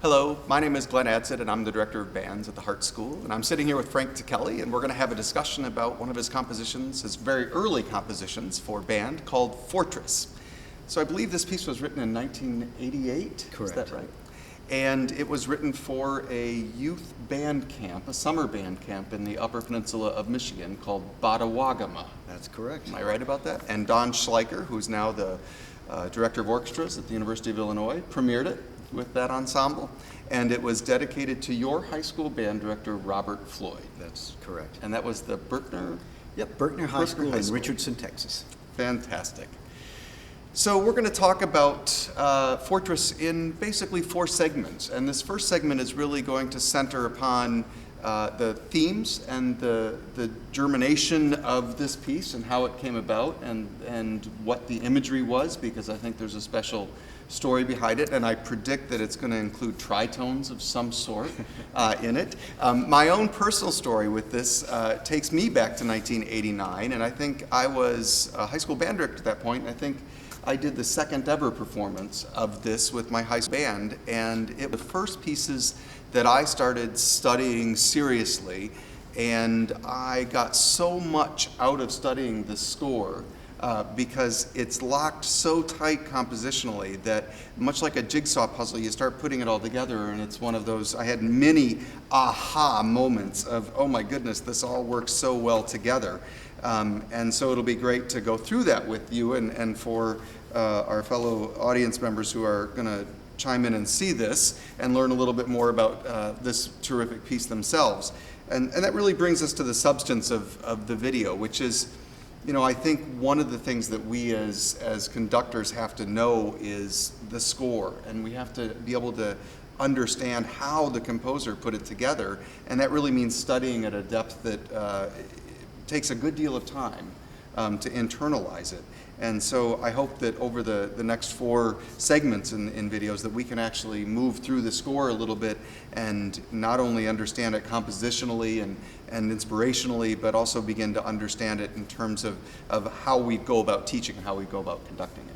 Hello, my name is Glen Adsit, and I'm the director of bands at the Hartt School. And I'm sitting here with Frank Ticheli, and we're going to have a discussion about one of his compositions, his very early compositions for band, called Fortress. So I believe this piece was written in 1988. Correct. Is that right? And it was written for a youth band camp, a summer band camp in the Upper Peninsula of Michigan called Badawagama. That's correct. Am I right about that? And Don Schleicher, who's now the director of orchestras at the University of Illinois, premiered it with that ensemble. And it was dedicated to your high school band director, Robert Floyd. That's correct. And that was the Berkner? Yep, Berkner High School in Richardson, Texas. Fantastic. So we're going to talk about Fortress in basically 4 segments. And this first segment is really going to center upon the themes and the germination of this piece and how it came about and what the imagery was, because I think there's a special story behind it, and I predict that it's going to include tritones of some sort in it. My own personal story with this takes me back to 1989, and I think I was a high school band director at that point. I think I did the second ever performance of this with my high school band, and it was the first pieces that I started studying seriously, and I got so much out of studying the score because it's locked so tight compositionally that, much like a jigsaw puzzle, you start putting it all together, and it's one of those, I had many aha moments of, oh my goodness, this all works so well together. And so it'll be great to go through that with you and for our fellow audience members who are going to chime in and see this and learn a little bit more about this terrific piece themselves. And that really brings us to the substance of the video, which is, you know, I think one of the things that we as conductors have to know is the score, and we have to be able to understand how the composer put it together, and that really means studying at a depth that takes a good deal of time to internalize it. And so I hope that over the next 4 segments in videos that we can actually move through the score a little bit and not only understand it compositionally and inspirationally, but also begin to understand it in terms of how we go about teaching and how we go about conducting it.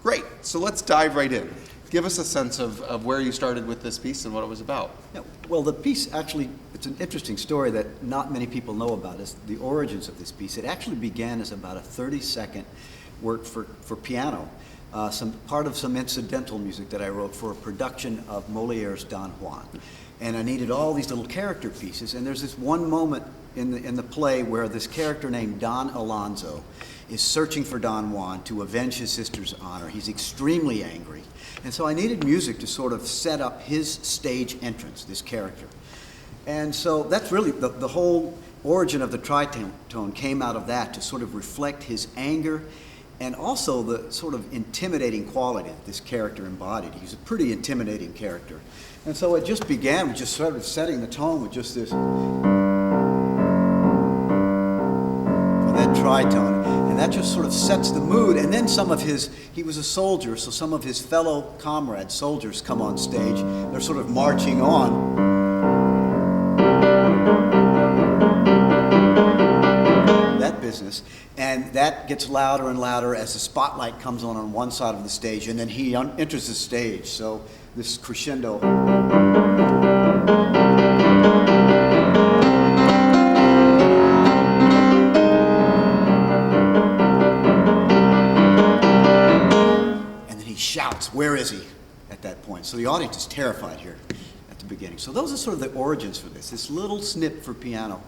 Great, so let's dive right in. Give us a sense of where you started with this piece and what it was about. Yeah, well, the piece actually, it's an interesting story that not many people know about, is the origins of this piece. It actually began as about a 30-second work for piano, part of some incidental music that I wrote for a production of Moliere's Don Juan. And I needed all these little character pieces, and there's this one moment in the play where this character named Don Alonzo is searching for Don Juan to avenge his sister's honor. He's extremely angry. And so I needed music to sort of set up his stage entrance, this character. And so that's really the whole origin of the tritone came out of that, to sort of reflect his anger and also the sort of intimidating quality that this character embodied. He's a pretty intimidating character. And so it just began with just sort of setting the tone with just this, that tritone. And that just sort of sets the mood. And then he was a soldier, so some of his fellow comrades, soldiers, come on stage. They're sort of marching on. That business. And that gets louder and louder as the spotlight comes on one side of the stage, and then he enters the stage. So this crescendo. Shouts, "Where is he?" at that point. So the audience is terrified here at the beginning. So those are sort of the origins for this little snip for piano,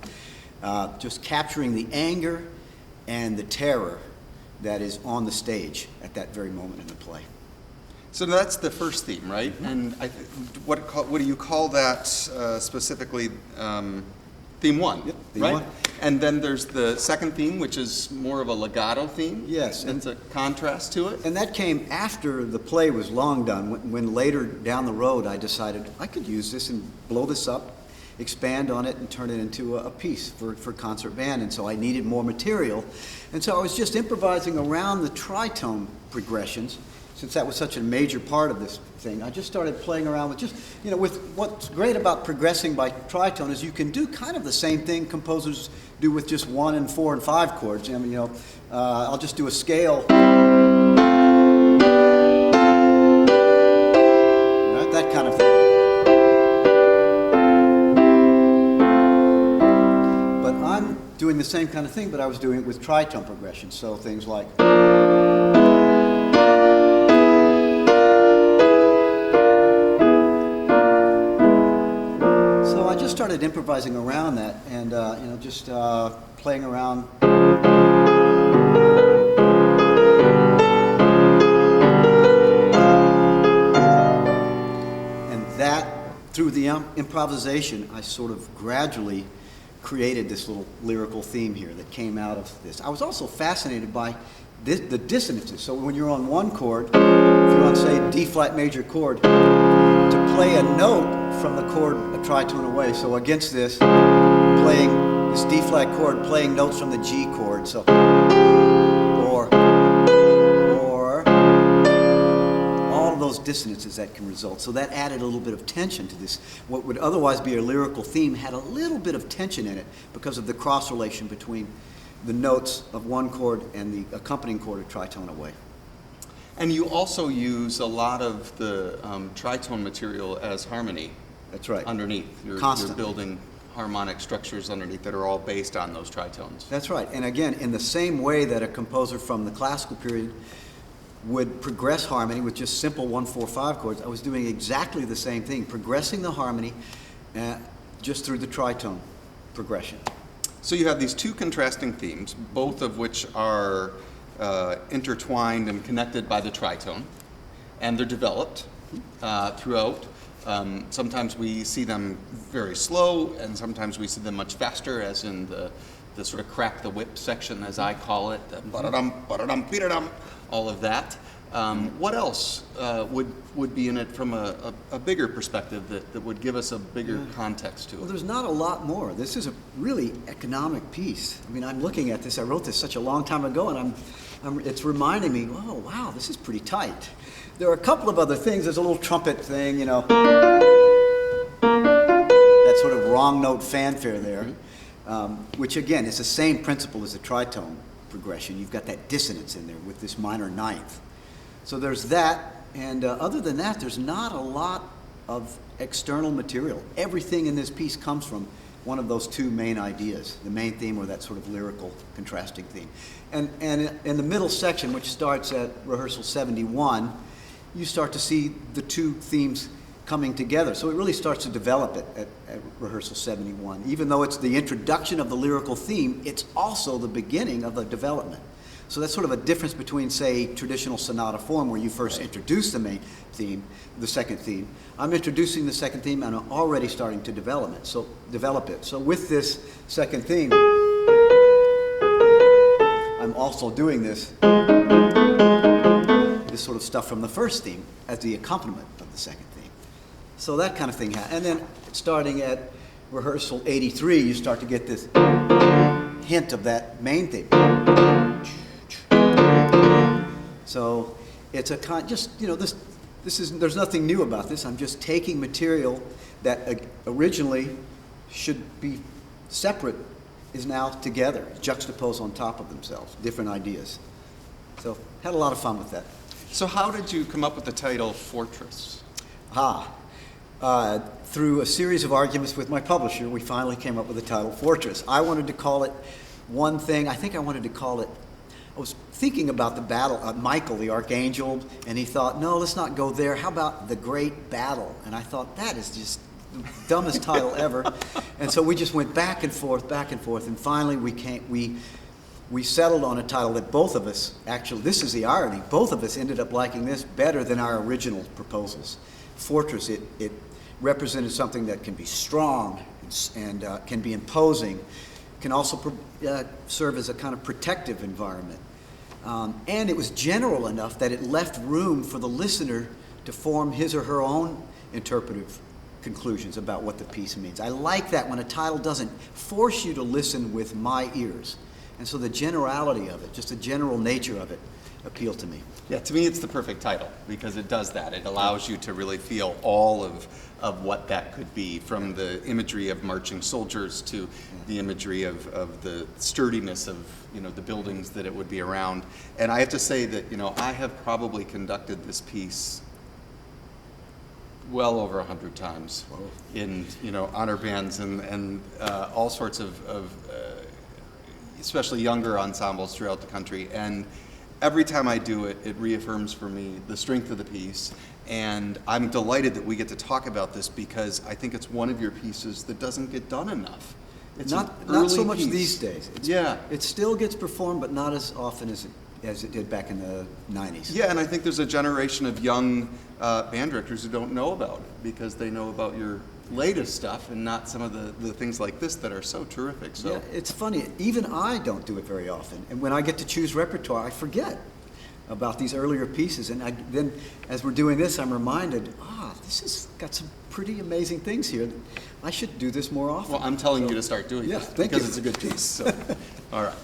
just capturing the anger and the terror that is on the stage at that very moment in the play. So that's the first theme, right? Mm-hmm. And what do you call that specifically? Theme 1, yep, theme right? 1. And then there's the second theme, which is more of a legato theme. Yes. And it's a contrast to it. And that came after the play was long done, when later down the road I decided I could use this and blow this up, expand on it, and turn it into a piece for concert band. And so I needed more material. And so I was just improvising around the tritone progressions. Since that was such a major part of this thing, I just started playing around with with what's great about progressing by tritone is you can do kind of the same thing composers do with just 1 and 4 and 5 chords. I mean, I'll just do a scale. Right, that kind of thing. doing the same kind of thing, but I was doing it with tritone progression. So things like. So I just started improvising around that and, just playing around. Through the improvisation, I sort of gradually created this little lyrical theme here that came out of this. I was also fascinated by the dissonances. So when you're on one chord, if you're on, say, D flat major chord, to play a note from the chord a tritone away. So against this, playing this D flat chord, playing notes from the G chord. So, or those dissonances that can result. So that added a little bit of tension to this. What would otherwise be a lyrical theme had a little bit of tension in it because of the cross relation between the notes of one chord and the accompanying chord a tritone away. And you also use a lot of the tritone material as harmony. That's right. Underneath. You're building harmonic structures underneath that are all based on those tritones. That's right. And again, in the same way that a composer from the classical period would progress harmony with just simple 1-4-5 chords, I was doing exactly the same thing, progressing the harmony just through the tritone progression. So you have these two contrasting themes, both of which are intertwined and connected by the tritone, and they're developed throughout. Sometimes we see them very slow, and sometimes we see them much faster, as in the sort of crack the whip section, as I call it, ba-da-dum, ba-da-dum, be-da-dum, all of that. What else would be in it from a bigger perspective that would give us a bigger context to it? Well, there's not a lot more. This is a really economic piece. I mean, I'm looking at this. I wrote this such a long time ago, and it's reminding me, oh, wow, this is pretty tight. There are a couple of other things. There's a little trumpet thing, that sort of wrong note fanfare there, which, again, is the same principle as the tritone progression. You've got that dissonance in there with this minor ninth. So there's that, and other than that, there's not a lot of external material. Everything in this piece comes from one of those two main ideas, the main theme or that sort of lyrical contrasting theme. And in the middle section, which starts at rehearsal 71, you start to see the two themes coming together. So it really starts to develop at rehearsal 71. Even though it's the introduction of the lyrical theme, it's also the beginning of the development. So that's sort of a difference between, say, traditional sonata form, where you first introduce the main theme, the second theme. I'm introducing the second theme, and I'm already starting to develop it. So with this second theme, I'm also doing this sort of stuff from the first theme as the accompaniment of the second theme. So that kind of thing. And then starting at rehearsal 83, you start to get this hint of that main theme. So it's a kind, there's nothing new about this. I'm just taking material that originally should be separate is now together, juxtaposed on top of themselves, different ideas. So had a lot of fun with that. So how did you come up with the title Fortress? Through a series of arguments with my publisher, we finally came up with the title Fortress. I wanted to call it one thing. I think I wanted to call it, I was thinking about the battle, Michael, the archangel, and he thought, no, let's not go there. How about the Great Battle? And I thought, that is just the dumbest title ever. And so we just went back and forth, and finally we settled on a title that both of us, actually, this is the irony, both of us ended up liking this better than our original proposals. Fortress, it represented something that can be strong and can be imposing, can also serve as a kind of protective environment. And it was general enough that it left room for the listener to form his or her own interpretive conclusions about what the piece means. I like that when a title doesn't force you to listen with my ears. And so the generality of it, just the general nature of it, appealed to me. Yeah, to me it's the perfect title because it does that. It allows you to really feel all of what that could be, from the imagery of marching soldiers to the imagery of the sturdiness of the buildings that it would be around. And I have to say that I have probably conducted this piece well over 100 times in honor bands and all sorts of especially younger ensembles throughout the country. And every time I do it, it reaffirms for me the strength of the piece. And I'm delighted that we get to talk about this because I think it's one of your pieces that doesn't get done enough. It's not an so early much piece. these days. Yeah. It still gets performed, but not as often as it did back in the 90s. Yeah, and I think there's a generation of young band directors who don't know about it because they know about your latest stuff and not some of the things like this that are so terrific. So Yeah, it's funny. Even I don't do it very often. And when I get to choose repertoire, I forget about these earlier pieces. And then, as we're doing this, I'm reminded, this has got some pretty amazing things here. I should do this more often. well, I'm telling you to start doing Yeah, it thank because you. it's a good piece. So, all right.